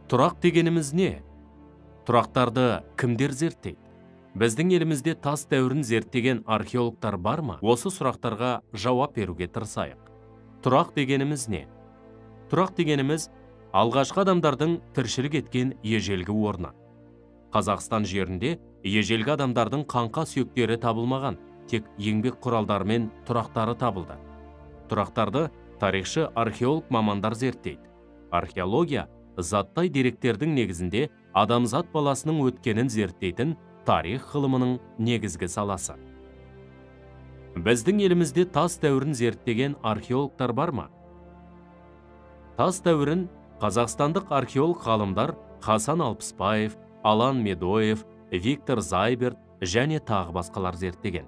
Тұрақ дегеніміз не? Тұрақтарды кімдер зерттейді? Біздің елімізде тас дәуірін зерттеген археологтар бар ма? Осы сұрақтарға жауап беруге тырысайық. Тұрақ дегеніміз не? Тұрақ дегеніміз алғашқы адамдардың тіршілік еткен ежелгі орны. Қазақстан жерінде ежелгі адамдардың қаңқа сүйектері табылмаған, тек еңбек құралдары мен тұрақтары табылды. Тұрақтарды тарихшы археолог мамандар зерттейді. Археология заттай деректердің негізінде адамзат баласының өткенін зерттейтін тарих ғылымының негізгі саласы. Біздің елімізде тас дәуірін зерттеген археологтар бар ма? Тас дәуірін қазақстандық археолог ғалымдар Хасан Алпысбаев, Алан Медоев, Виктор Зайберт және тағы басқалар зерттеген.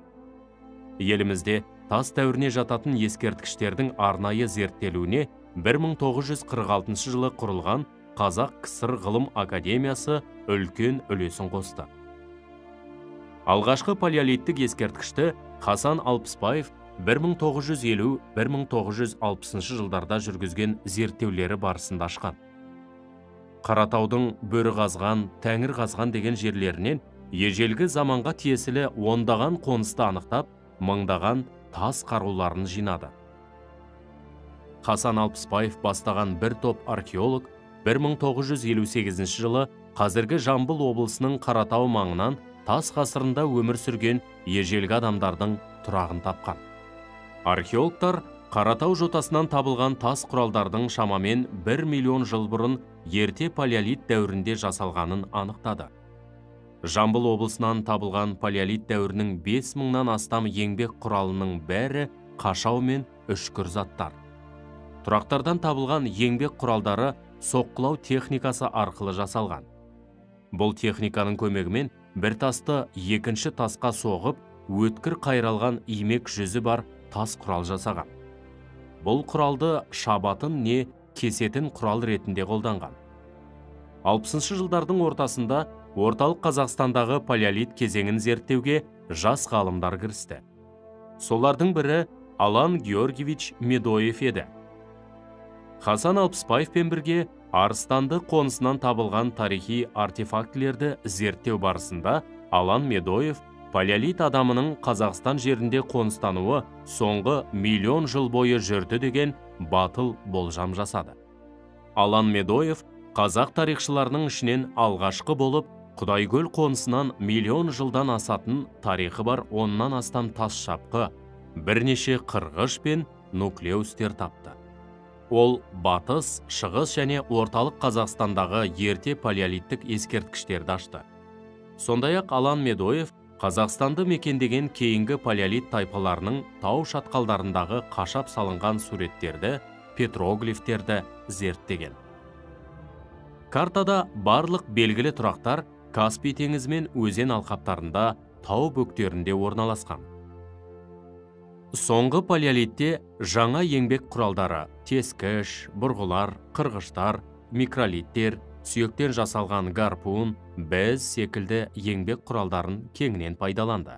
Елімізде тас дәуіріне жататын ескерткіштердің арнайы зерттелуіне 1946 жылы құрылған Қазақ-КСР ғылым академиясы үлкен үлесін қосты. Алғашқы палеолиттік ескерткішті Хасан Алпысбаев 1950-1960 жылдарда жүргізген зерттеулері барысында ашқан. Қаратаудың Бөрі қазған, Тәңір қазған деген жерлерінен ежелгі заманға тиесілі ондаған қонысты анықтап, мыңдаған тас қаруларын жинады. Хасан Алпысбаев бастаған бір топ археолог 1958 жылы қазіргі Жамбыл облысының Қаратау маңынан тас ғасырында өмір сүрген ежелгі адамдардың тұрағын тапқан. Археологтар Қаратау жотасынан табылған тас құралдардың шамамен 1 миллион жыл бұрын ерте палеолит дәуірінде жасалғанын анықтады. Жамбыл облысынан табылған палеолит дәуірінің 5000-нан астам еңбек құралының бәрі қашау мен үшкір заттар. Тұрақтардан табылған еңбек құралдары соққылау техникасы арқылы жасалған. Бұл техниканың көмегімен бір тасты екінші тасқа соғып, өткір қайралған имек жүзі бар тас құрал жасаған. Бұл құралды шабатын не кесетін құрал ретінде қолданған. 60 жылдардың ортасында орталық Қазақстандағы палеолит кезеңін зерттеуге жас ғалымдар кірісті. Солардың бірі Алан Георгиевич Медоев еді. Хасан Алпысбаевпен бірге Арыстанды қонысынан табылған тарихи артефактілерді зерттеу барысында Алан Медоев палеолит адамының Қазақстан жерінде қоныстануы соңғы миллион жыл бойы жүрді деген батыл болжам жасады. Алан Медоев қазақ тарихшыларының ішінен алғашқы болып, Құдайкөл қонысынан миллион жылдан асатын тарихы бар 10-нан астам тас шапқы, бірнеше қырғыш пен нуклеустер тапты. Ол батыс, шығыс және орталық Қазақстандағы ерте палеолиттік ескерткіштерді ашты. Сондай-ақ Алан Медоев Қазақстанды мекендеген кейінгі палеолит тайпаларының тау шатқалдарындағы қашап салынған суреттерді, петроглифтерді зерттеген. Картада барлық белгілі тұрақтар Каспий теңізі мен өзен алқаптарында, тау бөктерінде орналасқан. Соңғы палеолитте жаңа еңбек құралдары, тескіш, бұрғылар, қырғыштар, микролиттер, сүйектен жасалған гарпун, без секілді еңбек құралдарын кеңінен пайдаланды.